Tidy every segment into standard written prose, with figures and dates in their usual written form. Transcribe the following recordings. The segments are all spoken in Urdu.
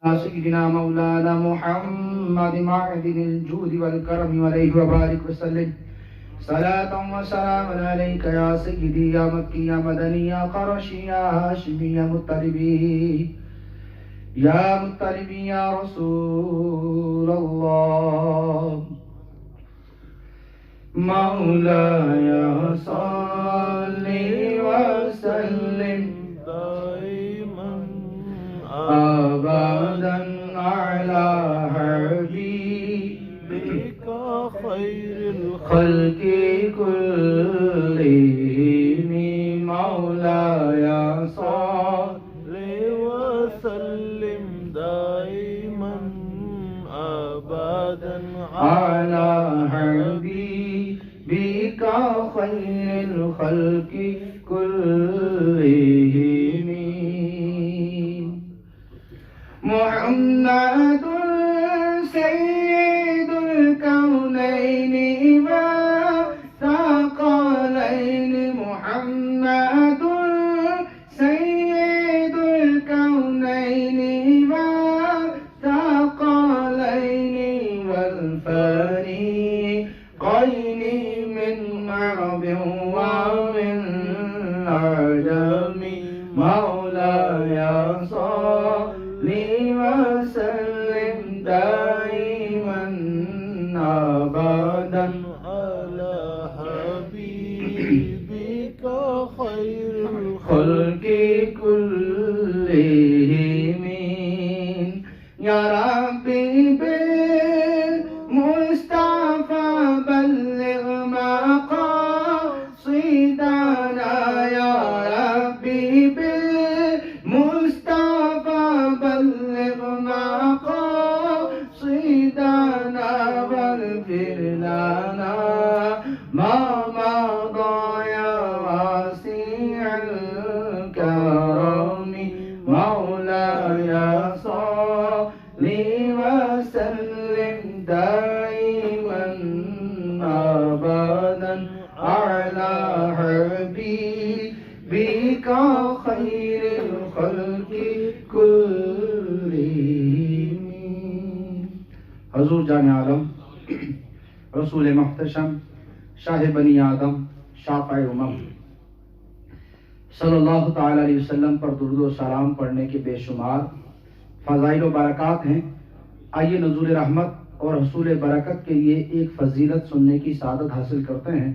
سيدنا مولانا محمد معدن الجود والكرم عليه وبارك وسلم صلاة وسلام عليك يا سيدي يا مكي يا مدني يا قرشي يا هاشمي يا مطلبي يا رسول الله. مولاي صل وسلم دائما أبدا على حبيبك بك خير خلق كلهم. مولاي صل وسلم دائما أبدا على حبيبك خير الخلق كلهم. محمد سيد الكونين والثقلين. محمد سيد الكونين والثقلين والفريقين من عرب ومن عجم. مولاي صل وسلم دائما أبدا على حبيبك خير خلق كلهم. يا ربي بالمصطفى بلغ مقاصدنا. يا ربي بالمصطفى بلغ مقاصدنا واغفر لنا ما مضى يا واسع الكرم. مولاي صل وسلم دائما أبدا على حبيبك خير الخلق كلهم. حضور جان عالم رسول محتشم شاہ بنی آدم شافع امم صلی اللہ تعالی علیہ وسلم پر درود و سلام پڑھنے کے بے شمار فضائل و برکات ہیں. آئیے نزول رحمت اور حصول برکت کے لیے ایک فضیلت سننے کی سعادت حاصل کرتے ہیں.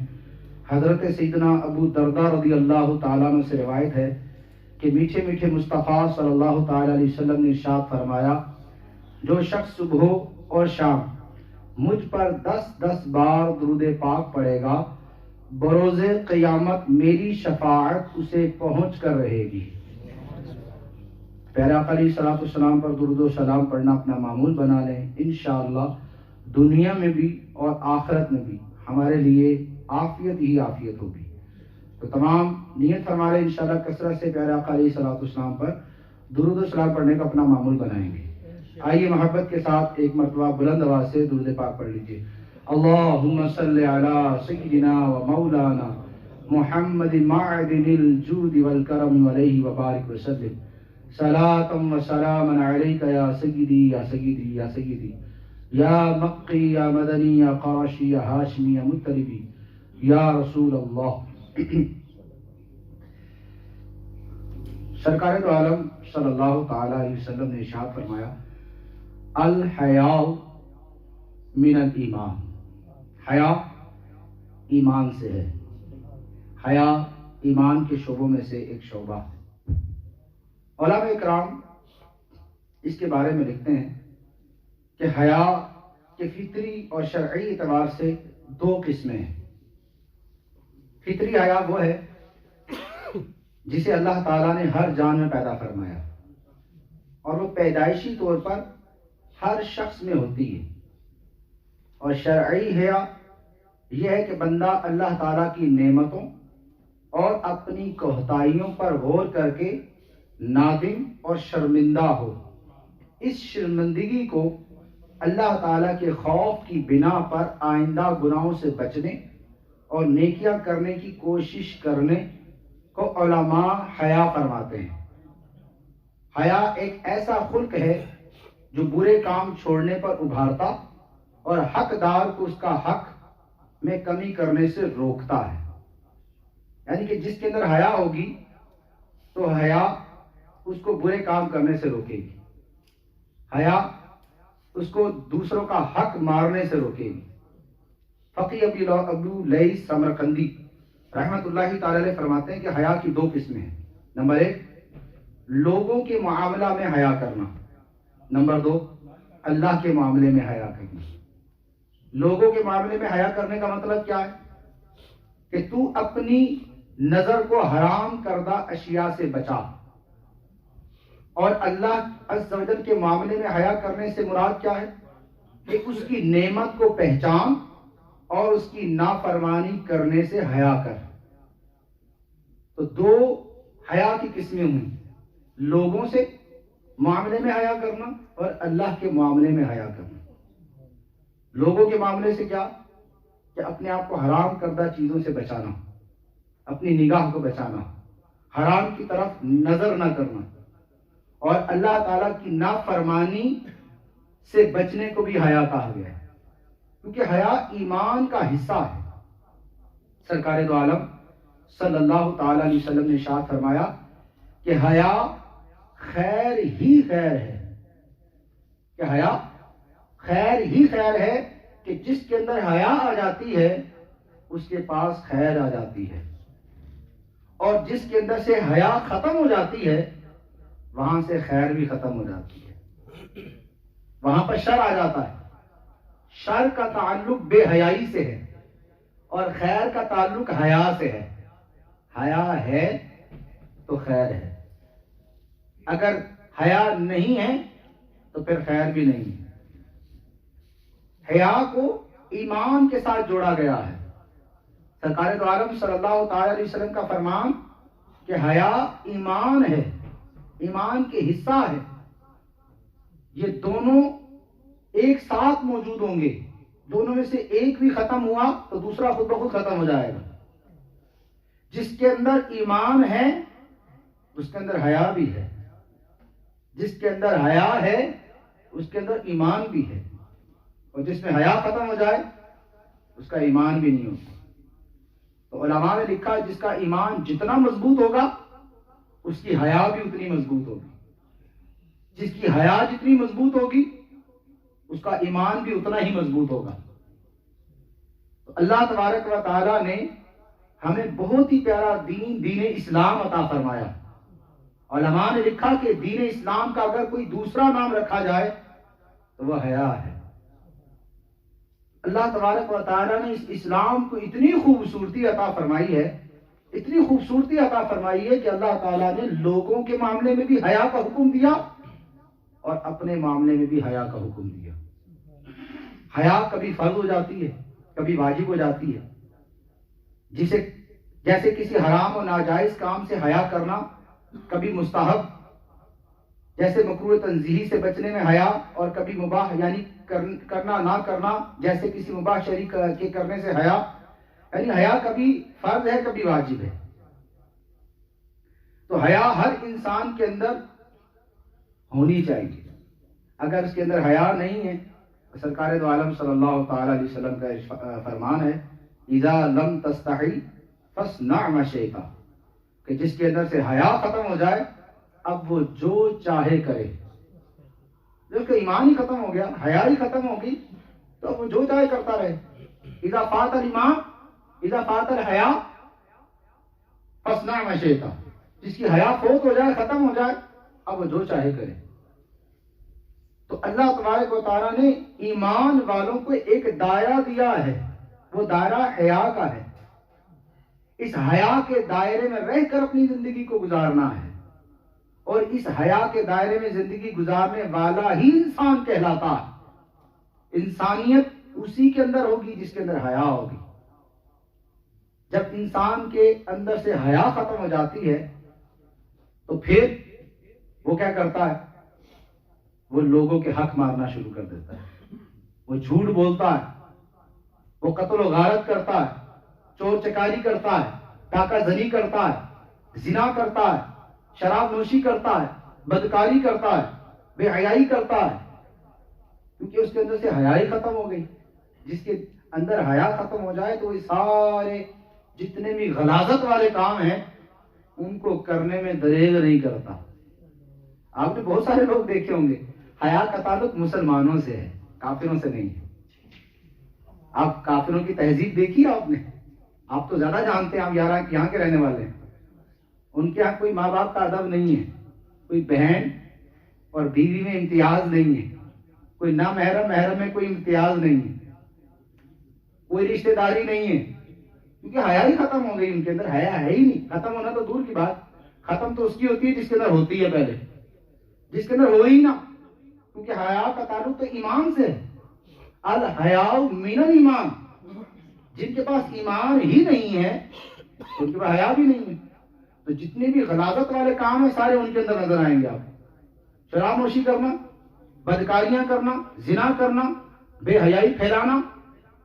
حضرت سیدنا ابو درداء رضی اللہ تعالیٰ عنہ سے روایت ہے کہ میٹھے میٹھے مصطفیٰ صلی اللہ تعالی علیہ وسلم نے ارشاد فرمایا، جو شخص صبح اور شام مجھ پر 10 بار درود پاک پڑھے گا، بروز قیامت میری شفاعت اسے پہنچ کر رہے گی. پیارے آقا علیہ الصلوۃ والسلام پر درود و سلام پڑھنا اپنا معمول بنا لیں. انشاءاللہ دنیا میں بھی اور آخرت میں بھی ہمارے لیے عافیت ہی عافیت ہوگی. تو تمام نیت فرما لیں انشاءاللہ کثرت سے پیارے آقا علیہ الصلوۃ والسلام پر درود و سلام پڑھنے کا اپنا معمول بنائیں گے. آئیے محبت کے ساتھ ایک مرتبہ بلند آواز سے درود پاک پڑھ لیجیے. اللہم صلی علی سیدنا و مولانا محمد معدن الجود والکرم علیہ وبارک وسلم صلاۃ و سلام علیک یا سیدی یا سیدی یا سیدی یا مکی یا مدنی یا قرشی یا ہاشمی یا مطلبی یا رسول اللہ. سرکار دو عالم صلی اللہ تعالی علیہ وسلم نے ارشاد فرمایا، الحیاء من الایمان. حیا ایمان سے ہے. حیا ایمان کے شعبوں میں سے ایک شعبہ ہے. علماء اکرام اس کے بارے میں لکھتے ہیں کہ حیا کے فطری اور شرعی اعتبار سے 2 قسمیں ہیں. فطری حیا وہ ہے جسے اللہ تعالیٰ نے ہر جان میں پیدا فرمایا اور وہ پیدائشی طور پر ہر شخص میں ہوتی ہے. اور شرعی حیا یہ ہے کہ بندہ اللہ تعالیٰ کی نعمتوں اور اپنی کوتاہیوں پر غور کر کے نادم اور شرمندہ ہو. اس شرمندگی کو اللہ تعالیٰ کے خوف کی بنا پر آئندہ گناہوں سے بچنے اور نیکیاں کرنے کی کوشش کرنے کو علماء حیا فرماتے ہیں. حیا ایک ایسا خلق ہے جو برے کام چھوڑنے پر ابھارتا اور حقدار کو اس کا حق میں کمی کرنے سے روکتا ہے. یعنی کہ جس کے اندر حیا ہوگی تو حیا اس کو برے کام کرنے سے روکے گی. حیا اس کو دوسروں کا حق مارنے سے روکے گی. فقی ابو لیث سمرقندی رحمت اللہ تعالی علیہ فرماتے ہیں کہ حیا کی دو قسمیں ہیں. نمبر 1 لوگوں کے معاملہ میں حیا کرنا. نمبر 2 اللہ کے معاملے میں حیا کرنا. لوگوں کے معاملے میں حیا کرنے کا مطلب کیا ہے؟ کہ تو اپنی نظر کو حرام کردہ اشیاء سے بچا. اور اللہ عز و جل کے معاملے میں حیا کرنے سے مراد کیا ہے؟ کہ اس کی نعمت کو پہچان اور اس کی نافرمانی کرنے سے حیا کر. تو دو حیا کی قسمیں ہوئی، لوگوں سے معاملے میں حیا کرنا اور اللہ کے معاملے میں حیا کرنا. لوگوں کے معاملے سے کیا؟ کہ اپنے آپ کو حرام کردہ چیزوں سے بچانا، اپنی نگاہ کو بچانا، حرام کی طرف نظر نہ کرنا، اور اللہ تعالیٰ کی نافرمانی سے بچنے کو بھی حیا کہا گیا ہے، کیونکہ حیا ایمان کا حصہ ہے. سرکار دو عالم صلی اللہ تعالی علیہ وسلم نے ارشاد فرمایا کہ حیا خیر ہی خیر ہے، کہ حیا خیر ہی خیر ہے، کہ جس کے اندر حیا آ جاتی ہے اس کے پاس خیر آ جاتی ہے، اور جس کے اندر سے حیا ختم ہو جاتی ہے وہاں سے خیر بھی ختم ہو جاتی ہے، وہاں پر شر آ جاتا ہے. شر کا تعلق بے حیائی سے ہے اور خیر کا تعلق حیا سے ہے. حیا ہے تو خیر ہے، اگر حیا نہیں ہے تو پھر خیر بھی نہیں ہے. حیا کو ایمان کے ساتھ جوڑا گیا ہے. سرکار دو عالم صلی اللہ تعالی علیہ وسلم کا فرمان کہ حیا ایمان ہے، ایمان کے حصہ ہے. یہ دونوں ایک ساتھ موجود ہوں گے، دونوں میں سے ایک بھی ختم ہوا تو دوسرا خود بخود ختم ہو جائے گا. جس کے اندر ایمان ہے اس کے اندر حیا بھی ہے، جس کے اندر حیا ہے اس کے اندر ایمان بھی ہے، اور جس میں حیا ختم ہو جائے اس کا ایمان بھی نہیں ہوتا. تو علماء نے لکھا جس کا ایمان جتنا مضبوط ہوگا اس کی حیا بھی اتنی مضبوط ہوگی، جس کی حیا جتنی مضبوط ہوگی اس کا ایمان بھی اتنا ہی مضبوط ہوگا. تو اللہ تبارک و تعالی نے ہمیں بہت ہی پیارا دین اسلام عطا فرمایا. علماء نے لکھا کہ دین اسلام کا اگر کوئی دوسرا نام رکھا جائے تو وہ حیا ہے. اللہ تبارک و تعالی نے اس اسلام کو اتنی خوبصورتی عطا فرمائی ہے، اتنی خوبصورتی عطا فرمائی ہے کہ اللہ تعالیٰ نے لوگوں کے معاملے میں بھی حیا کا حکم دیا اور اپنے معاملے میں بھی حیا کا حکم دیا. حیا کبھی فرض ہو جاتی ہے، کبھی واجب ہو جاتی ہے. جیسے کسی حرام و ناجائز کام سے حیا کرنا کبھی مستحب، جیسے مکروہ تنزیہی سے بچنے میں حیا، اور کبھی مباح یعنی کرنا نہ کرنا جیسے کسی مباح شرعی کے کرنے سے حیا. یعنی حیا کبھی فرض ہے کبھی واجب ہے. تو حیا ہر انسان کے اندر ہونی چاہیے. اگر اس کے اندر حیا نہیں ہے تو سرکار دو عالم صلی اللہ تعالی علیہ وسلم کا فرمان ہے اذا لم تستحی فاصنع ما شئت، کہ جس کے اندر سے حیا ختم ہو جائے اب وہ جو چاہے کرے. جس کا ایمان ہی ختم ہو گیا، حیا ہی ختم ہوگی تو اب وہ جو چاہے کرتا رہے. اذا فات الایمان اذا فات الحیا فاصنع ما شئت، جس کی حیا فوت ہو جائے، ختم ہو جائے، اب وہ جو چاہے کرے. تو اللہ تبارک و تعالیٰ نے ایمان والوں کو ایک دائرہ دیا ہے، وہ دائرہ حیا کا ہے. اس حیا کے دائرے میں رہ کر اپنی زندگی کو گزارنا ہے، اور اس حیا کے دائرے میں زندگی گزارنے والا ہی انسان کہلاتا ہے. انسانیت اسی کے اندر ہوگی جس کے اندر حیا ہوگی. جب انسان کے اندر سے حیا ختم ہو جاتی ہے تو پھر وہ کیا کرتا ہے؟ وہ لوگوں کے حق مارنا شروع کر دیتا ہے، وہ جھوٹ بولتا ہے، وہ قتل و غارت کرتا ہے، چور چکاری کرتا ہے، ڈاکہ زنی کرتا ہے، زنا کرتا ہے، شراب نوشی کرتا ہے، بدکاری کرتا ہے، بے حیائی کرتا ہے، کیونکہ اس کے اندر سے حیا ہی ختم ہو گئی. جس کے اندر حیا ختم ہو جائے تو وہ سارے جتنے بھی غلاظت والے کام ہیں ان کو کرنے میں دریغ نہیں کرتا. آپ نے بہت سارے لوگ دیکھے ہوں گے حیا کا تعلق مسلمانوں سے ہے، کافروں سے نہیں ہے. آپ کافروں کی تہذیب دیکھی آپ نے؟ آپ تو زیادہ جانتے ہیں، آپ یہاں کے رہنے والے ہیں. ان کے یہاں کوئی ماں باپ کا ادب نہیں ہے، کوئی بہن اور بیوی میں امتیاز نہیں ہے، کوئی نہ محرم میں کوئی امتیاز نہیں ہے، کوئی رشتہ داری نہیں ہے، کیونکہ حیا ہی ختم ہو گئی. ان کے اندر حیا ہے ہی نہیں. ختم ہونا تو دور کی بات، ختم تو اس کی ہوتی ہے جس کے اندر ہوتی ہے پہلے، جس کے اندر ہو ہی نہ. کیونکہ حیا کا تعلق تو ایمان سے ہے. الحیاء من الایمان. جن کے پاس ایمان ہی نہیں ہے ان کے پاس حیا بھی نہیں ہے. تو جتنے بھی غلاظت والے کام ہیں سارے ان کے اندر نظر آئیں گے آپ. شراب نوشی کرنا، بدکاریاں کرنا، زنا کرنا، بے حیائی پھیلانا،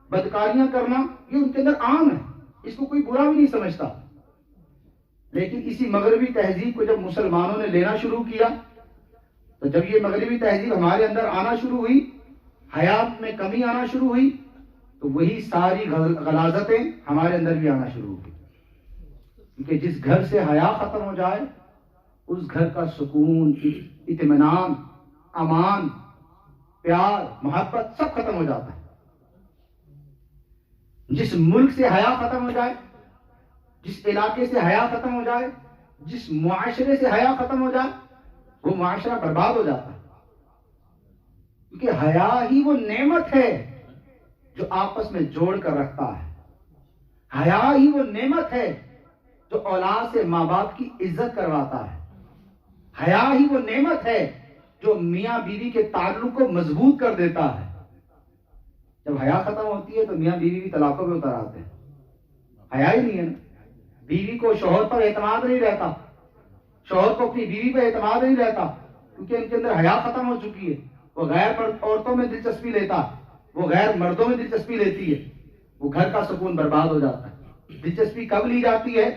بدکاریاں کرنا، یہ ان کے اندر عام ہے. اس کو کوئی برا بھی نہیں سمجھتا. لیکن اسی مغربی تہذیب کو جب مسلمانوں نے لینا شروع کیا، تو جب یہ مغربی تہذیب ہمارے اندر آنا شروع ہوئی، حیات میں کمی آنا شروع ہوئی، تو وہی ساری غلاظتیں ہمارے اندر بھی آنا شروع ہوئی. کیونکہ جس گھر سے حیا ختم ہو جائے اس گھر کا سکون، اطمینان، امان، پیار، محبت سب ختم ہو جاتا ہے. جس ملک سے حیا ختم ہو جائے، جس علاقے سے حیا ختم ہو جائے، جس معاشرے سے حیا ختم ہو جائے، وہ معاشرہ برباد ہو جاتا ہے. کیونکہ حیا ہی وہ نعمت ہے جو آپس میں جوڑ کر رکھتا ہے. حیا ہی وہ نعمت ہے جو اولاد سے ماں باپ کی عزت کرواتا ہے. حیا ہی وہ نعمت ہے جو میاں بیوی کے تعلق کو مضبوط کر دیتا ہے. جب حیا ختم ہوتی ہے تو میاں بیوی بھی طلاقوں پہ اتر آتے ہیں. حیا ہی نہیں ہے نا. بیوی کو شوہر پر اعتماد نہیں رہتا، شوہر کو اپنی بیوی پہ اعتماد نہیں رہتا، کیونکہ ان کے اندر حیا ختم ہو چکی ہے. وہ غیر عورتوں میں دلچسپی لیتا، وہ غیر مردوں میں دلچسپی لیتی ہے. وہ گھر کا سکون برباد ہو جاتا ہے. دلچسپی کب لی جاتی ہے؟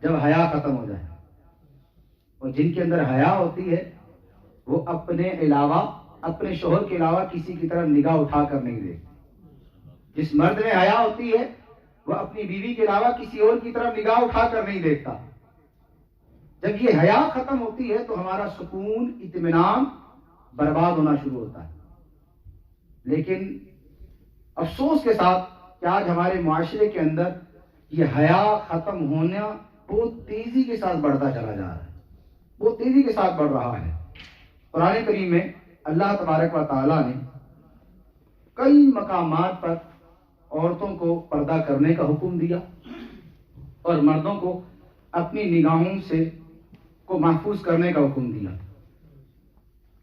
جب حیا ختم ہو جائے. اور جن کے اندر حیا ہوتی ہے وہ اپنے علاوہ، اپنے شوہر کے علاوہ کسی کی طرف نگاہ اٹھا کر نہیں دیکھتے. جس مرد میں حیا ہوتی ہے وہ اپنی بیوی کے علاوہ کسی اور کی طرف نگاہ اٹھا کر نہیں دیکھتا. جب یہ حیا ختم ہوتی ہے تو ہمارا سکون، اطمینان برباد ہونا شروع ہوتا ہے. لیکن افسوس کے ساتھ کہ آج ہمارے معاشرے کے اندر یہ حیا ختم ہونا بہت تیزی کے ساتھ بڑھتا چلا جا رہا ہے، بہت تیزی کے ساتھ بڑھ رہا ہے. قرآن کریم میں اللہ تبارک و تعالیٰ نے کئی مقامات پر عورتوں کو پردہ کرنے کا حکم دیا اور مردوں کو اپنی نگاہوں سے کو محفوظ کرنے کا حکم دیا.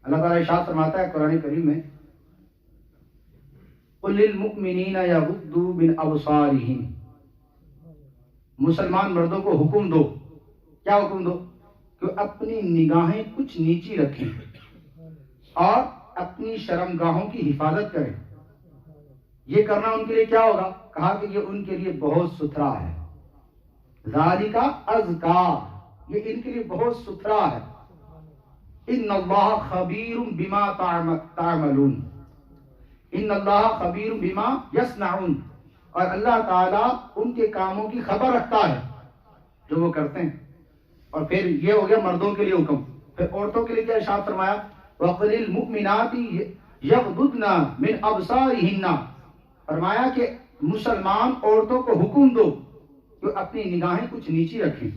اللہ تعالیٰ ارشاد فرماتا ہے قرآن کریم میں، قُل لِّلْمُؤْمِنِينَ يَغُضُّوا مِنْ أَبْصَارِهِمْ. مسلمان مردوں کو حکم دو. کیا حکم دو؟ کہ اپنی نگاہیں کچھ نیچی رکھیں اور اپنی شرمگاہوں کی حفاظت کریں. یہ کرنا ان کے لیے کیا ہوگا؟ کہا کہ یہ ان کے لیے بہت ستھرا ہے. ذالک ازکا، یہ ان کے لیے بہت ستھرا ہے. ان اللہ خبیر بما تعملون، ان اللہ خبیر بما یصنعون. اور اللہ تعالیٰ ان کے کاموں کی خبر رکھتا ہے جو وہ کرتے ہیں. اور پھر یہ ہو گیا مردوں کے لیے حکم. پھر عورتوں کے لیے کیا ارشاد فرمایا؟ وَقُلِ الْمُؤْمِنَاتِ يَغْضُضْنَ مِنْ أَبْصَارِهِنَّ. فرمایا کہ مسلمان عورتوں کو حکم دو کہ اپنی نگاہیں کچھ نیچی رکھیں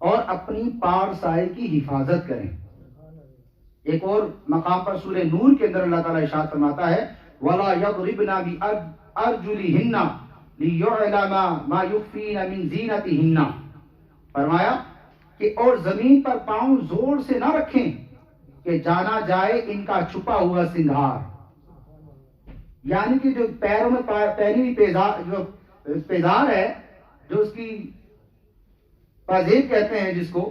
اور اپنی پارسائی کی حفاظت کریں. ایک اور مقام پر سورہ نور کے اندر اللہ تعالیٰ ارشاد فرماتا ہے وَلَا يَضْرِبْنَ بِأَرْجُلِهِنَّ لِيُعْلَمَ مَا يُخْفِينَ مِنْ زِينَتِهِنَّ. فرمایا کہ اور زمین پر پاؤں زور سے نہ رکھیں کہ جانا جائے ان کا چھپا ہوا سنگھار. یعنی کہ جو پیروں میں پہنی ہوئی جو پیزار ہے، جو اس کی پازیب کہتے ہیں جس کو،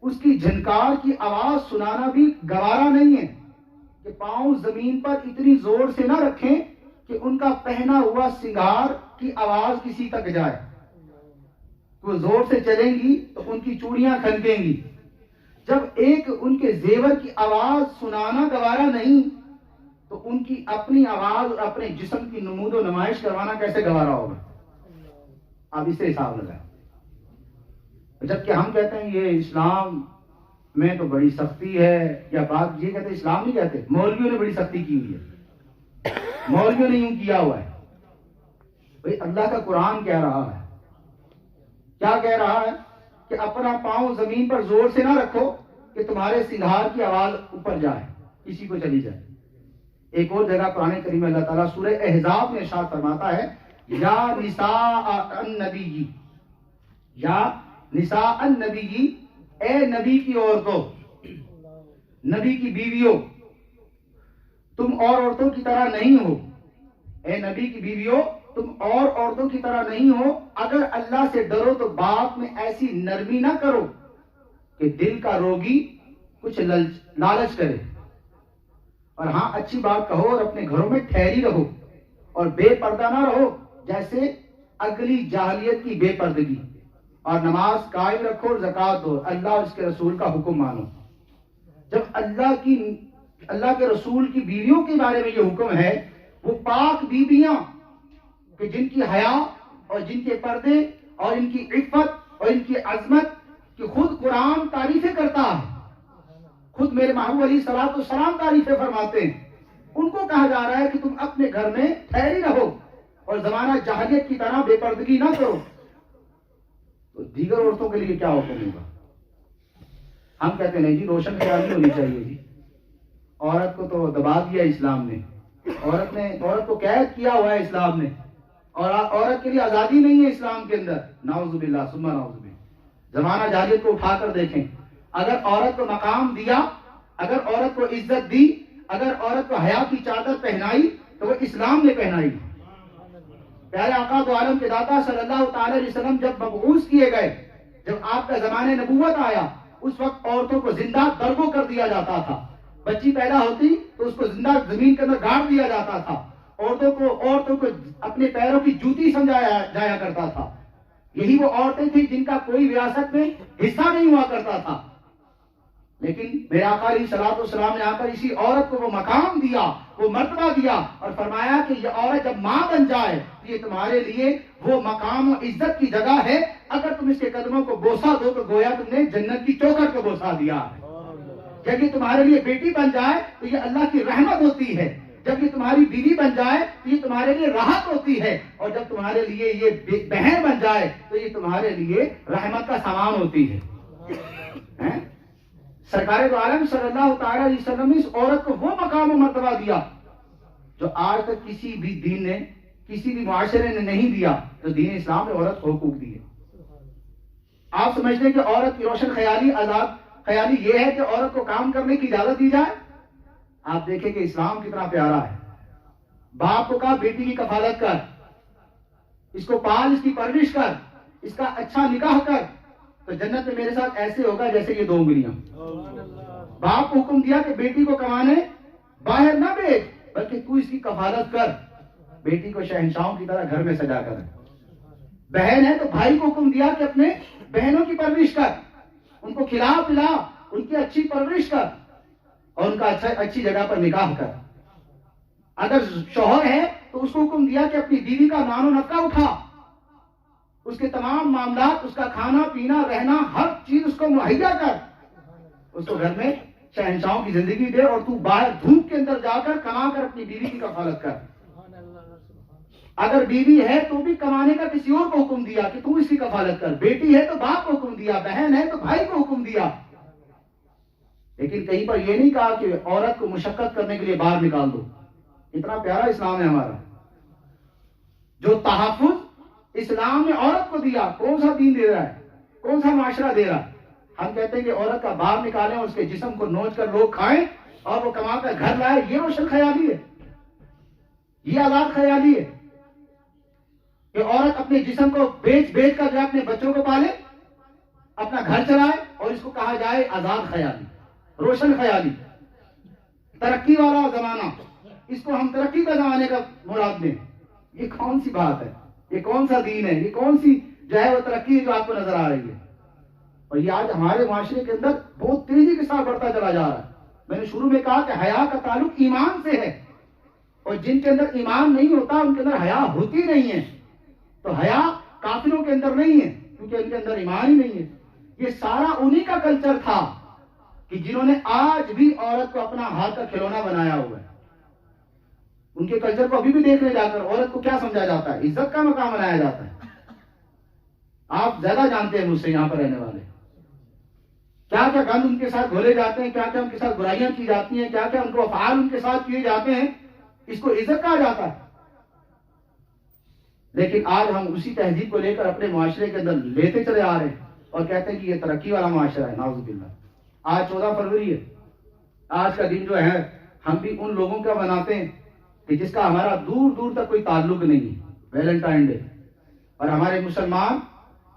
اس کی جھنکار کی آواز سنانا بھی گوارا نہیں ہے. کہ پاؤں زمین پر اتنی زور سے نہ رکھیں کہ ان کا پہنا ہوا سنگھار کی آواز کسی تک جائے. وہ زور سے چلیں گی تو ان کی چوڑیاں کھنکیں گی. جب ایک ان کے زیور کی آواز سنانا گوارا نہیں تو ان ان کی اپنی آواز اور اپنے جسم کی نمود و نمائش کروانا کیسے گوارا ہوگا؟ آپ اس سے حساب لگائیں. جبکہ ہم کہتے ہیں یہ اسلام میں تو بڑی سختی ہے، یا بات یہ کہتے ہیں، اسلام نہیں کہتے، مولویوں نے بڑی سختی کی ہوئی ہے، مولویوں نے یوں کیا ہوا ہے. بھئی اللہ کا قرآن کہہ رہا ہے، کیا کہہ رہا ہے کہ اپنا پاؤں زمین پر زور سے نہ رکھو کہ تمہارے سنگھار کی آواز اوپر جائے، کسی کو چلی جائے. ایک اور جگہ قرآن کریم میں اللہ تعالیٰ سورہ احزاب میں ارشاد فرماتا ہے، یا نساء النبی، یا نساء النبی، اے نبی کی عورتوں، نبی کی بیویوں، تم اور عورتوں کی طرح نہیں ہو. اے نبی کی بیویوں، تم اور عورتوں کی طرح نہیں ہو. اگر اللہ سے ڈرو تو بات میں ایسی نرمی نہ کرو کہ دل کا روگی کچھ لالچ کرے. اور ہاں، اچھی بات کہو اور اپنے گھروں میں ٹھہری رہو اور بے پردہ نہ رہو جیسے اگلی جاہلیت کی بے پردگی. اور نماز قائم رکھو اور زکوٰۃ دو، اللہ اور اس کے رسول کا حکم مانو. جب اللہ کے رسول کی بیویوں کے بارے میں یہ حکم ہے، وہ پاک بیویاں کہ جن کی حیا اور جن کے پردے اور ان کی عفت اور ان کی عظمت کہ خود قرآن تعریفیں کرتا ہے، خود میرے محبوب علیہ الصلوۃ والسلام تعریفیں فرماتے ہیں، ان کو کہا جا رہا ہے کہ تم اپنے گھر میں ٹھہری رہو اور زمانہ جاہلیت کی طرح بے پردگی نہ کرو. تو دیگر عورتوں کے لیے کیا حکم ہوگا؟ ہم کہتے ہیں نہیں جی، روشن خیالی ہونی چاہیے جی. عورت کو تو دبا دیا اسلام نے، عورت کو قید کیا ہوا ہے اسلام نے، اور عورت کے لیے آزادی نہیں ہے اسلام کے اندر. نعوذ باللہ ثم نعوذ باللہ. زمانہ جاہلیت کو اٹھا کر دیکھیں. اگر عورت کو مقام دیا، اگر عورت کو عزت دی، اگر عورت کو حیا کی چادر پہنائی تو وہ اسلام نے پہنائی. پیارے آقا دو عالم کے داتا صلی اللہ تعالی علیہ وسلم جب مبعوث کیے گئے، جب آپ کا زمانے نبوت آیا، اس وقت عورتوں کو زندہ درگو کر دیا جاتا تھا. بچی پیدا ہوتی تو اس کو زندہ زمین کے اندر گاڑ دیا جاتا تھا. عورتوں کو اپنے پیروں کی جوتی سمجھایا جایا کرتا تھا. یہی وہ عورتیں تھیں جن کا کوئی وراثت میں حصہ نہیں ہوا کرتا تھا. لیکن میرے آقا علیہ الصلوۃ والسلام نے آ کر اسی عورت کو وہ مقام دیا، وہ مرتبہ دیا، اور فرمایا کہ یہ عورت جب ماں بن جائے تو یہ تمہارے لیے وہ مقام و عزت کی جگہ ہے. اگر تم اس کے قدموں کو بوسہ دو تو گویا تم نے جنت کی چوکھٹ کو بوسہ دیا ہے. جب یہ تمہارے لیے بیٹی بن جائے تو یہ اللہ کی رحمت ہوتی ہے. جب یہ تمہاری بیوی بن جائے تو یہ تمہارے لیے راحت ہوتی ہے. اور جب تمہارے لیے یہ بہن بن جائے تو یہ تمہارے لیے رحمت کا سامان ہوتی ہے. سرکار دو عالم صلی اللہ تعالی علیہ وسلم نے اس عورت کو وہ مقام و مرتبہ دیا جو آج تک کسی بھی دین نے، کسی بھی معاشرے نے نہیں دیا. تو دین اسلام نے عورت کو حقوق دیے. آپ سمجھتے ہیں کہ عورت کی روشن خیالی، آزاد خیالی یہ ہے کہ عورت کو کام کرنے کی اجازت دی جائے؟ آپ دیکھیں کہ اسلام کتنا پیارا ہے. باپ کو کہا بیٹی کی کفالت کر، اس کو پال، اس کی پرورش کر، اس کا اچھا نکاح کر، تو جنت میں میرے ساتھ ایسے ہوگا جیسے یہ 2 انگلیاں. باپ کو حکم دیا کہ بیٹی کو کمانے باہر نہ بھیج، بلکہ تو اس کی کفالت کر، بیٹی کو شہنشاہوں کی طرح گھر میں سجا کر. بہن ہے تو بھائی کو حکم دیا کہ اپنے بہنوں کی پرورش کر، ان کو کھلا پلا، ان کی اچھی پرورش کر اور ان کا اچھی جگہ پر نکاح کر. اگر شوہر ہے تو اس کو حکم دیا کہ اپنی بیوی کا نان و نفقہ اٹھا، اس کے تمام معاملات، اس کا کھانا پینا رہنا ہر چیز اس کو مہیا کر، اس کو گھر میں شہنشاہوں کی زندگی دے، اور تو باہر دھوپ کے اندر جا کر کما کر اپنی بیوی کی کفالت کر. اگر بیوی ہے تو بھی کمانے کا کسی اور کو حکم دیا کہ تو اس کی کفالت کر. بیٹی ہے تو باپ کو حکم دیا، بہن ہے تو بھائی کو حکم دیا. لیکن کہیں پر یہ نہیں کہا کہ عورت کو مشقت کرنے کے لیے باہر نکال دو. اتنا پیارا اسلام ہے ہمارا، جو تحفظ اسلام نے عورت کو دیا. کون سا دین دے رہا ہے، کون سا معاشرہ دے رہا ہے؟ ہم کہتے ہیں کہ عورت کا باہر نکالیں، اس کے جسم کو نوچ کر لوگ کھائیں اور وہ کما کر گھر لائے. یہ روشن خیالی ہے، یہ آزاد خیالی ہے کہ عورت اپنے جسم کو بیچ کر جو اپنے بچوں کو پالے، اپنا گھر چلائے، اور اس کو کہا جائے آزاد خیالی، روشن خیالی. ترقی والا زمانہ، اس کو ہم ترقی کا زمانے کا مراد دیں. یہ کون سی بات ہے؟ یہ کون سا دین ہے؟ یہ کون سی جو ہے وہ ترقی ہے جو آپ کو نظر آ رہی ہے؟ اور یہ آج ہمارے معاشرے کے اندر بہت تیزی کے ساتھ بڑھتا چلا جا رہا ہے. میں نے شروع میں کہا کہ حیا کا تعلق ایمان سے ہے. اور جن کے اندر ایمان نہیں ہوتا ان کے اندر حیا ہوتی نہیں ہے. تو حیا کافروں کے اندر نہیں ہے کیونکہ ان کے اندر ایمان ہی نہیں ہے. یہ سارا انہی کا کلچر تھا کہ جنہوں نے آج بھی عورت کو اپنا ہاتھ کا کھلونا بنایا ہوا ہے. ان کے کلچر کو ابھی بھی دیکھنے جا کر عورت کو کیا سمجھا جاتا ہے؟ عزت کا مقام بنایا جاتا ہے. آپ زیادہ جانتے ہیں مجھ سے یہاں پر رہنے والے کیا کیا گند ان کے ساتھ گھولے جاتے ہیں, کیا کیا ان کے ساتھ برائیاں کی جاتی ہیں, کیا کیا ان کو افعال ان کے ساتھ کیے جاتے ہیں. اس کو عزت کہا جاتا ہے. لیکن آج ہم اسی تہذیب کو لے کر اپنے معاشرے کے اندر لیتے چلے آ رہے ہیں اور کہتے ہیں کہ یہ ترقی والا معاشرہ ہے. نعوذ باللہ. آج 14 فروری ہے. آج کا دن جو ہے ہم بھی ان لوگوں کا مناتے ہیں کہ جس کا ہمارا دور دور تک کوئی تعلق نہیں ہے, ویلنٹائن ڈے. اور ہمارے مسلمان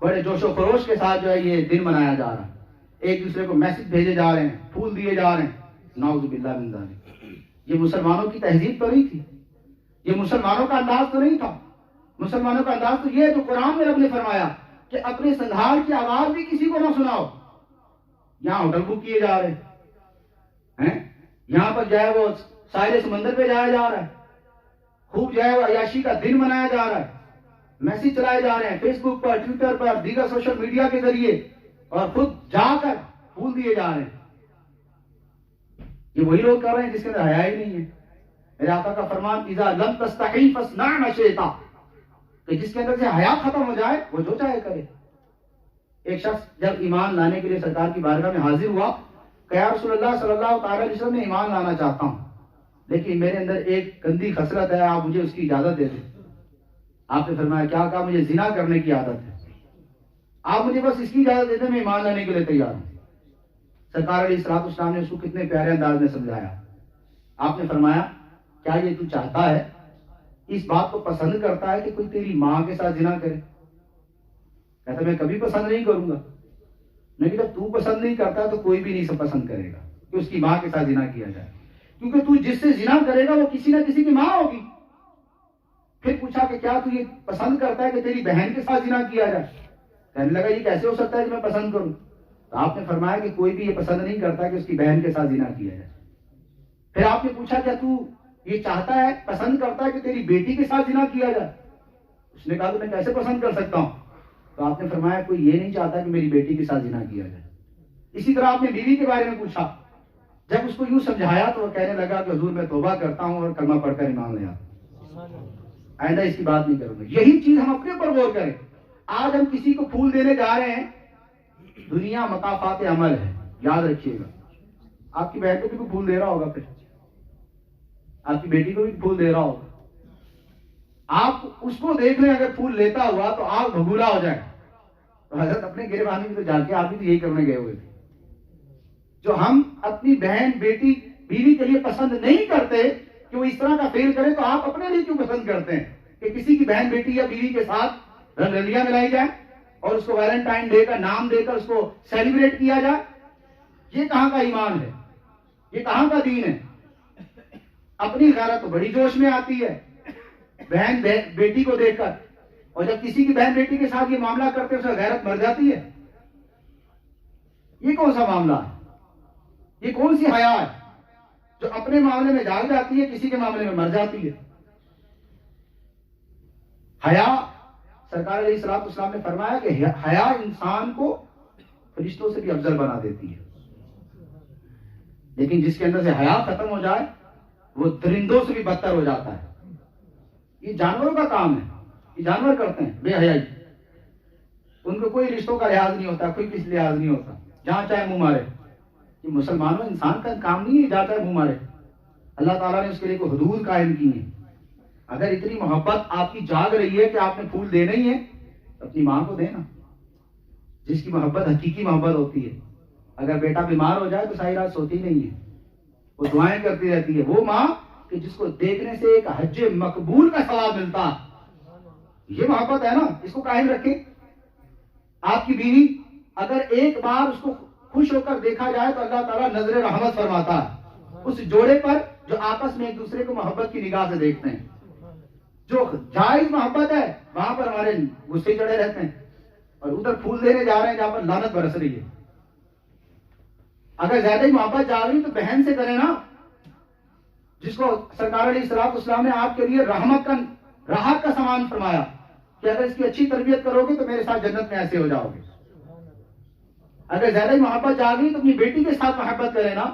بڑے جوش و خروش کے ساتھ جو ہے یہ دن منایا جا رہا ہے. ایک دوسرے کو میسج بھیجے جا رہے ہیں, پھول دیے جا رہے ہیں. نعوذ باللہ من ذالک. یہ مسلمانوں کی تہذیب تو نہیں تھی, یہ مسلمانوں کا انداز تو نہیں تھا. مسلمانوں کا انداز تو یہ ہے جو قرآن میں رب نے فرمایا کہ اپنے سندھار کی آواز بھی کسی کو نہ سناؤ. یہاں ہوٹل بک کیے جا رہے ہیں, یہاں پر جو ہے وہ ساحل سمندر پہ جایا جا رہا ہے, خوب جو ہے وہ عیاشی کا دن منایا جا رہا ہے, میسج چلائے جا رہے ہیں فیس بک پر, ٹویٹر پر, دیگر سوشل میڈیا کے ذریعے, اور خود جا کر پھول دیے جا رہے ہیں. یہ وہی لوگ کر رہے ہیں جس کے اندر حیا ہی نہیں ہے. میرے آقا کا فرمان اذا لم تستحی فاصنع ما شئت, کہ جس کے اندر سے حیا ختم ہو جائے وہ جو چاہے کرے. ایک شخص جب ایمان لانے کے لیے سرکار کی بارگاہ میں حاضر ہوا کہ یا رسول اللہ صلی اللہ تعالی علیہ وسلم میں ایمان لانا چاہتا ہوں, لیکن میرے اندر ایک گندی خصلت ہے, آپ مجھے اس کی اجازت دے دیں. آپ نے فرمایا کیا؟ کہا مجھے زنا کرنے کی عادت ہے, آپ مجھے بس اس کی اجازت دے دیں, میں ایمان لانے کے لیے تیار ہوں. سرکار علیہ الصلوۃ والسلام نے اس کو کتنے پیارے انداز میں سمجھایا. آپ نے فرمایا کیا یہ تو چاہتا ہے, اس بات کو پسند کرتا ہے کہ کوئی تیری ماں کے ساتھ زنا کرے؟ کہتا میں کبھی پسند نہیں کروں گا. میں کہ جب تو پسند نہیں کرتا تو کوئی بھی نہیں پسند کرے گا کہ اس کی ماں کے ساتھ زنا کیا جائے, کیونکہ تو جس سے زنا کرے گا وہ کسی نہ کسی کی ماں ہوگی. پھر پوچھا کہ کیا تو یہ پسند کرتا ہے کہ تیری بہن کے ساتھ زنا کیا جائے؟ کہنے لگا یہ کیسے ہو سکتا ہے کہ میں پسند کروں؟ تو آپ نے فرمایا کہ کوئی بھی یہ پسند نہیں کرتا کہ اس کی بہن کے ساتھ زنا کیا جائے. پھر آپ نے پوچھا کیا تو یہ چاہتا ہے, پسند کرتا ہے کہ تیری بیٹی کے ساتھ زنا کیا جائے؟ اس نے کہا تو میں کیسے پسند کر سکتا ہوں. تو آپ نے فرمایا کوئی یہ نہیں چاہتا کہ میری بیٹی کے ساتھ زنا کیا جائے. اسی طرح آپ نے بیوی کے بارے میں پوچھا. جب اس کو یوں سمجھایا تو وہ کہنے لگا کہ حضور میں توبہ کرتا ہوں اور کلمہ پڑھ کر ایمان لے آتا ہوں, آئندہ اس کی بات نہیں کروں گا. یہی چیز ہم اپنے پر غور کریں. آج ہم کسی کو پھول دینے جا رہے ہیں, دنیا مقافات عمل ہے, یاد رکھیے گا. آپ کی بہن کو بھی پھول دے رہا ہوگا, پھر آپ کی بیٹی کو بھی پھول دے رہا ہوگا. آپ اس کو دیکھ لیں اگر پھول لیتا ہوا تو آپ بھگولا ہو جائے. تو حضرت اپنے گریبانی میں تو جا کے آپ بھی تو یہی کرنے گئے ہوئے تھے. جو ہم اپنی بہن, بیٹی, بیوی کے لیے پسند نہیں کرتے کہ وہ اس طرح کا فیل کرے, تو آپ اپنے لیے کیوں پسند کرتے ہیں کہ کسی کی بہن, بیٹی یا بیوی کے ساتھ رنگلیاں ملائی جائیں اور اس کو ویلنٹائن ڈے کا نام دے کر اس کو سیلیبریٹ کیا جائے؟ یہ کہاں کا ایمان ہے؟ یہ کہاں کا دین ہے؟ اپنی غیرت تو بڑی جوش میں آتی ہے بہن بیٹی کو دیکھ کر, اور جب کسی کی بہن بیٹی کے ساتھ یہ معاملہ کرتے اسے غیرت مر جاتی ہے. یہ کون سا معاملہ ہے؟ یہ کون سی حیا ہے جو اپنے معاملے میں جاگ جاتی ہے, کسی کے معاملے میں مر جاتی ہے؟ حیا, سرکار علیہ الصلوۃ والسلام نے فرمایا کہ حیا انسان کو فرشتوں سے بھی افضل بنا دیتی ہے. لیکن جس کے اندر سے حیا ختم ہو جائے وہ درندوں سے بھی بدتر ہو جاتا ہے. یہ جانوروں کا کام ہے, یہ جانور کرتے ہیں بے حیائی. ان کو کوئی رشتوں کا لحاظ نہیں ہوتا, کوئی کس لحاظ نہیں ہوتا, جہاں چاہے منہ مارے. یہ مسلمانوں, انسان کا کام نہیں ہے جہاں چاہے منہ مارے. اللہ تعالیٰ نے اس کے لیے کوئی حدود قائم کی ہیں. اگر اتنی محبت آپ کی جاگ رہی ہے کہ آپ نے پھول دینا ہی ہے, اپنی ماں کو دینا, جس کی محبت حقیقی محبت ہوتی ہے. اگر بیٹا بیمار ہو جائے تو ساری رات سوتی نہیں ہے, وہ دعائیں کرتی رہتی ہے. وہ ماں کہ جس کو دیکھنے سے ایک حج مقبول کا ثواب ملتا. یہ محبت ہے نا, اس کو قائم رکھیں. آپ کی بیوی, اگر ایک بار اس کو خوش ہو کر دیکھا جائے تو اللہ تعالیٰ نظر رحمت فرماتا ہے اس جوڑے پر جو آپس میں ایک دوسرے کو محبت کی نگاہ سے دیکھتے ہیں. جو جائز محبت ہے وہاں پر ہمارے غصے چڑھے رہتے ہیں, اور ادھر پھول دینے جا رہے ہیں جہاں پر لعنت برس رہی ہے. اگر زیادہ ہی محبت جا رہی تو بہن سے کرے نا, جس کو سرکار علیہ الصلوۃ والسلام نے آپ کے لیے رحمت کا راحت کا سامان فرمایا کہ اگر اس کی اچھی تربیت کرو گے تو میرے ساتھ جنت میں ایسے ہو جاؤ گے. اگر زیادہ ہی محبت جاگی تو اپنی بیٹی کے ساتھ محبت کرے نا.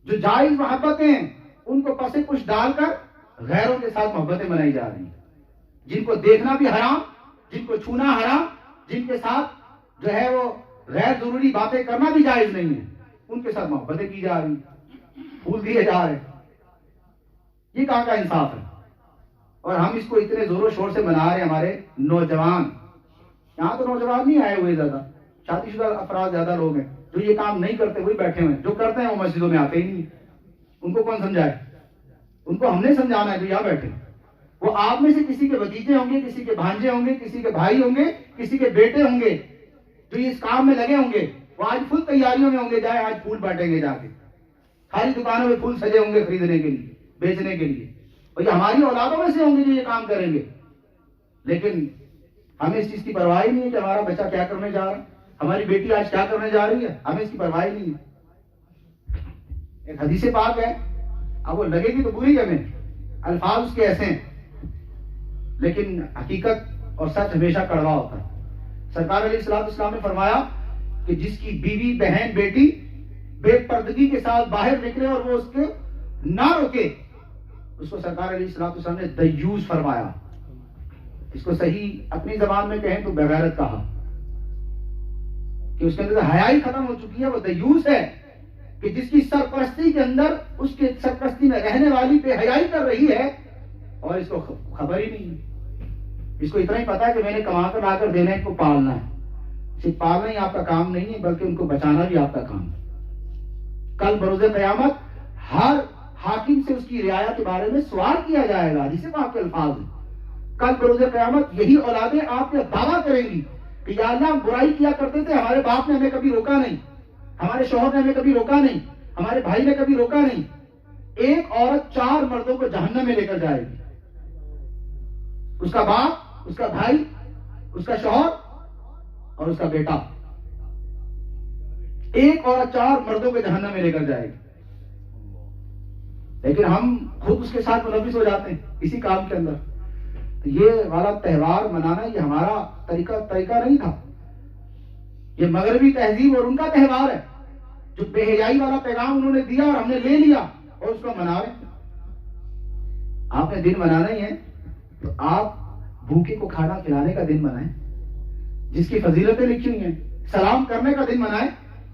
جو جائز محبتیں ہیں ان کو پسے کچھ ڈال کر غیروں کے ساتھ محبتیں منائی جا رہی ہیں, جن کو دیکھنا بھی حرام, جن کو چھونا حرام, جن کے ساتھ جو ہے وہ غیر ضروری باتیں کرنا بھی جائز نہیں ہے, ان کے ساتھ محبتیں کی جا رہی ہیں, پھول دیے جا رہے ہیں. یہ کہاں کا انصاف ہے؟ اور ہم اس کو اتنے زور و شور سے منا رہے ہیں. ہمارے نوجوان, یہاں تو نوجوان نہیں آئے ہوئے زیادہ, شادی شدہ افراد زیادہ لوگ ہیں جو یہ کام نہیں کرتے وہی بیٹھے ہوئے ہیں. جو کرتے ہیں وہ مسجدوں میں آتے ہی نہیں. ان کو کون سمجھائے؟ ان کو ہم نے سمجھانا ہے جو یہاں بیٹھے. وہ آپ میں سے کسی کے بھتیجے ہوں گے, کسی کے بھانجے ہوں گے, کسی کے بھائی ہوں گے, کسی کے بیٹے ہوں گے جو اس کام میں لگے ہوں گے. وہ آج فل تیاریوں میں ہوں گے, جائے آج پھول بانٹیں گے جا کے, ساری دکانوں میں پھول سجے ہوں گے خریدنے کے لیے, بیچنے کے لیے. اور یہ ہماری اولادوں میں سے ہوں گے جو یہ کام کریں گے. لیکن ہمیں اس چیز کی پرواہ ہی نہیں ہے کہ ہمارا بچہ کیا کرنے جا رہا ہے, ہماری بیٹی آج کیا کرنے جا رہی ہے. ہمیں اس کی پرواہ ہی نہیں ہے. ایک حدیث پاک ہے, اب وہ لگے گی تو بری ہمیں, الفاظ اس کے ایسے ہیں لیکن حقیقت اور سچ ہمیشہ کڑوا ہوتا ہے. سرکار علیہ الصلوۃ والسلام نے فرمایا کہ جس کی بیوی, بہن, بیٹی بے پردگی کے ساتھ باہر نکلے اور وہ اس کے نہ روکے, اس کو سرکار علیہ الصلوۃ والسلام نے دیوس فرمایا. اس کو صحیح اپنی زبان میں کہیں تو بغیرت کہا, کہ اس کے اندر حیا ہی ختم ہو چکی ہے. وہ دیوس ہے کہ جس کی سرپرستی کے اندر اس کے سرپرستی میں رہنے والی بے حیائی کر رہی ہے اور اس کو خبر ہی نہیں ہے. اس کو اتنا ہی پتا ہے کہ میں نے کما کر لا کر دینا ہے, کو پالنا ہے. صرف پالنا ہی آپ کا کام نہیں ہے بلکہ ان کو بچانا بھی آپ کا کام ہے. کل بروز قیامت ہر حاکم سے اس کی رعایا کے بارے میں سوال کیا جائے گا. جسے آپ کے الفاظ ہیں, کل بروز قیامت یہی اولادیں آپ کے دعویٰ کریں گی کہ یا اللہ ہم برائی کیا کرتے تھے, ہمارے باپ نے ہمیں کبھی روکا نہیں, ہمارے شوہر نے ہمیں کبھی روکا نہیں, ہمارے بھائی نے کبھی روکا نہیں. ایک عورت 4 مردوں کو جہنم میں لے کر جائے گی. اس کا باپ, اس کا بھائی, اس کا شوہر اور اس کا بیٹا. ایک عورت 4 مردوں کو جہنم میں لے کر جائے گی. لیکن ہم خود اس کے ساتھ ملوث ہو جاتے ہیں اسی کام کے اندر. تو یہ والا تہوار منانا یہ ہمارا طریقہ نہیں تھا. یہ مغربی تہذیب اور ان کا تہوار ہے جو بے حیائی والا پیغام انہوں نے دیا اور ہم نے لے لیا اور اس کو منا رہے. آپ نے دن منانا ہی ہے تو آپ بھوکے کو کھانا کھلانے کا دن منائیں, جس کی فضیلتیں لکھی ہوئی ہیں. سلام کرنے کا دن منائیں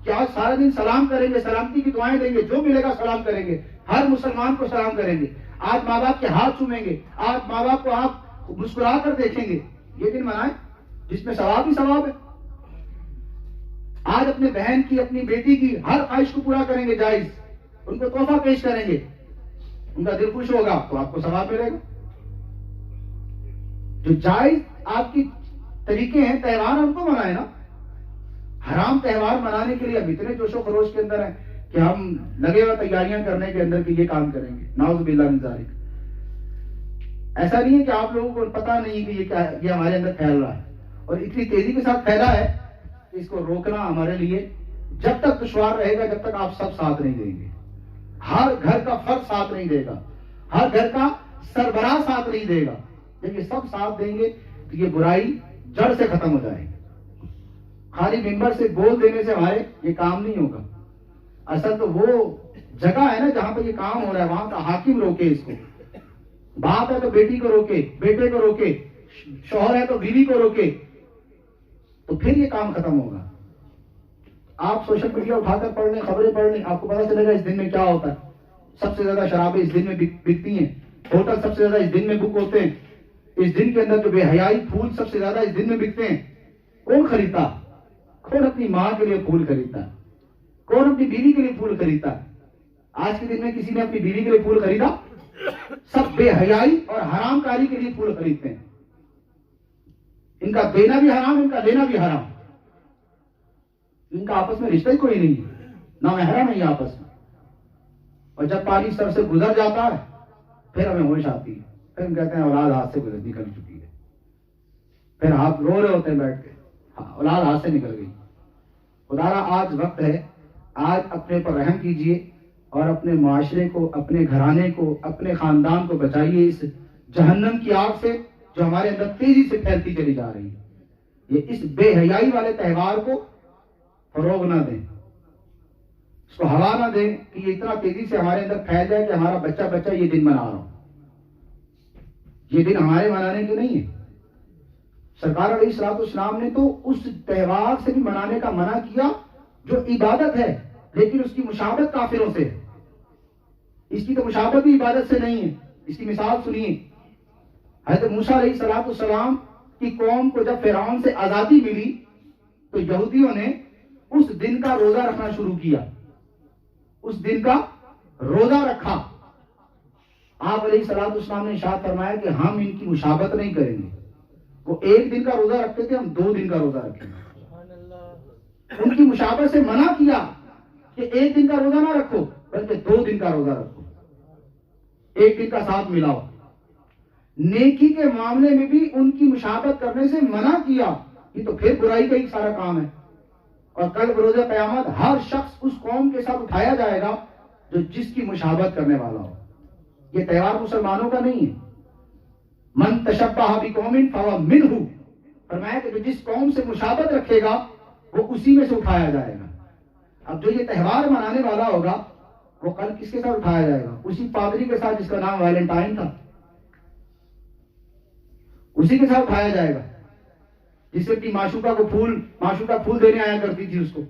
کہ آج سارا دن سلام کریں گے, سلامتی کی دعائیں دیں گے, جو ملے گا سلام کریں گے, ہر مسلمان کو سلام کریں گے. آج ماں باپ کے ہاتھ چومیں گے, آج ماں باپ کو آپ مسکرا کر دیکھیں گے. یہ دن منائیں جس میں ثواب ہی ثواب ہے. آج اپنے بہن کی, اپنی بیٹی کی ہر خواہش کو پورا کریں گے جائز, ان کو تحفہ پیش کریں گے, ان کا دل خوش ہوگا تو آپ کو ثواب ملے گا. جو جائز آپ کی طریقے ہیں تہوار ان کو منائے نا. حرام تہوار منانے کے لیے اب اتنے جوش و خروش کے اندر ہیں کہ ہم لگے ہوئے تیاریاں کرنے کے اندر کہ یہ کام کریں گے. نعوذ باللہ من ذالک. ایسا نہیں ہے کہ آپ لوگوں کو پتا نہیں کہ یہ ہمارے اندر پھیل رہا ہے اور اتنی تیزی کے ساتھ پھیلا ہے کہ اس کو روکنا ہمارے لیے جب تک دشوار رہے گا جب تک آپ سب ساتھ نہیں دیں گے. ہر گھر کا فرد ساتھ نہیں دے گا, ہر گھر کا سربراہ ساتھ نہیں دے گا. جب یہ سب ساتھ دیں گے تو یہ برائی جڑ سے ختم ہو جائے گی. خالی ممبر سے بول دینے سے ہمارے یہ کام نہیں ہوگا. اصل تو وہ جگہ ہے نا جہاں پہ یہ کام ہو رہا ہے, وہاں کا حاکم روکے اس کو. باپ ہے تو بیٹی کو روکے, بیٹے کو روکے, شوہر ہے تو بیوی کو روکے, تو پھر یہ کام ختم ہوگا. آپ سوشل میڈیا اٹھا کر پڑھ لیں, خبریں پڑھ لیں, آپ کو پتا چلے گا اس دن میں کیا ہوتا ہے. سب سے زیادہ شرابیں اس دن میں بکتی ہیں, ہوٹل سب سے زیادہ اس دن میں بک ہوتے ہیں. اس دن کے اندر جو بے حیائی پھول سب سے زیادہ اس دن میں بکتے ہیں. کون خریدتا؟ کون اپنی ماں کے لیے پھول خریدتا؟ کون اپنی بیوی کے لیے پھول خریدتا؟ آج کے دن میں کسی نے اپنی بیوی کے لیے پھول خریدا؟ سب بے حیائی اور حرام کاری کے لیے پھول خریدتے ہیں. ان کا دینا بھی حرام, ان کا لینا بھی حرام. ان کا آپس میں رشتہ ہی کوئی نہیں ہے, نہ محرم نہیں آپس میں. اور جب پانی سر سے گزر جاتا ہے پھر ہمیں ہوش آتی ہے, پھر ہم کہتے ہیں اولاد ہاتھ سے نکل چکی ہے. پھر آپ رو رہے ہوتے ہیں بیٹھ کے, اولاد ہاتھ سے نکل گئی. خدا را آج وقت ہے, آج اپنے پر رحم کیجئے, اور اپنے معاشرے کو، اپنے گھرانے کو، اپنے خاندان کو بچائیے اس جہنم کی آگ سے جو ہمارے اندر تیزی سے پھیلتی چلی جا رہی ہے. یہ اس بے حیائی والے تہوار کو فروغ نہ دیں، اس کو ہوا نہ دیں کہ یہ اتنا تیزی سے ہمارے اندر پھیل جائے کہ ہمارا بچہ یہ دن منا رہا ہو. یہ دن ہمارے منانے کے نہیں ہے. سرکار علیہ الصلوۃ والسلام نے تو اس تہوار سے بھی منانے کا منع کیا جو عبادت ہے، لیکن اس کی مشابہت کافروں سے ہے. اس کی تو مشابہت بھی عبادت سے نہیں ہے. اس کی مثال سنیے. حضرت موسیٰ علیہ الصلوۃ والسلام کی قوم کو جب فرعون سے آزادی ملی تو یہودیوں نے اس دن کا روزہ رکھنا شروع کیا. اس دن کا روزہ رکھا. آپ علیہ الصلوۃ والسلام نے ارشاد فرمایا کہ ہم ان کی مشابہت نہیں کریں گے. وہ ایک دن کا روزہ رکھتے تھے، ہم 2 دن کا روزہ رکھیں گے. ان کی مشابہت سے منع کیا کہ ایک دن کا روزہ نہ رکھو بلکہ 2 دن کا روزہ رکھو، ایک دن کا ساتھ ملاؤ. نیکی کے معاملے میں بھی ان کی مشابہت کرنے سے منع کیا. یہ تو پھر برائی کا ہی سارا کام ہے. اور کل بروز قیامت ہر شخص اس قوم کے ساتھ اٹھایا جائے گا جو جس کی مشابہت کرنے والا ہو. یہ تہوار مسلمانوں کا نہیں ہے. من تشبہ بقوم فہو منہ، فرمایا کہ جو جس قوم سے مشابہت رکھے گا وہ اسی میں سے اٹھایا جائے گا. اب جو یہ تہوار منانے والا ہوگا وہ کل کس کے ساتھ اٹھایا جائے گا؟ اسی پادری کے ساتھ جس کا نام ویلنٹائن تھا، اسی کے ساتھ اٹھایا جائے گا جس سے اپنی معشوقہ پھول دینے آیا کرتی تھی اس کو.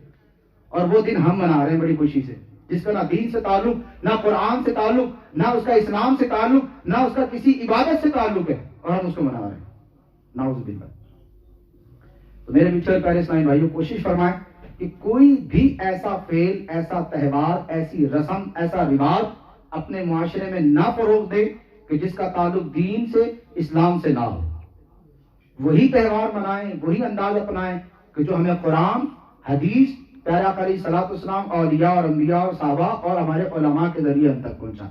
اور وہ دن ہم منا رہے ہیں بڑی خوشی سے، جس کا نہ دین سے تعلق، نہ قرآن سے تعلق، نہ اس کا اسلام سے تعلق، نہ اس کا کسی عبادت سے تعلق ہے، اور ہم اس کو منا رہے ہیں. نعوذ باللہ. تو میرے میٹھے پیارے اسلامی بھائیوں، کوشش فرمائیں کہ کوئی بھی ایسا فعل، ایسا تہوار، ایسی رسم، ایسا رواج اپنے معاشرے میں نہ فروغ دے کہ جس کا تعلق دین سے، اسلام سے نہ ہو. وہی تہوار منائیں، وہی انداز اپنائیں کہ جو ہمیں قرآن، حدیث، پیارا آقا علیہ الصلوۃ والسلام، اولیاء اور انبیاء اور صحابہ اور ہمارے علماء کے ذریعے ہم تک پہنچا.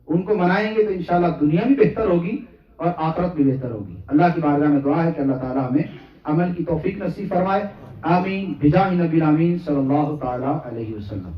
ان کو منائیں گے تو انشاءاللہ دنیا بھی بہتر ہوگی اور آخرت بھی بہتر ہوگی. اللہ کی بارگاہ میں دعا ہے کہ اللہ تعالیٰ ہمیں عمل کی توفیق نصیب فرمائے. آمین بجاہ نبی الامین صلی اللہ تعالیٰ علیہ وسلم.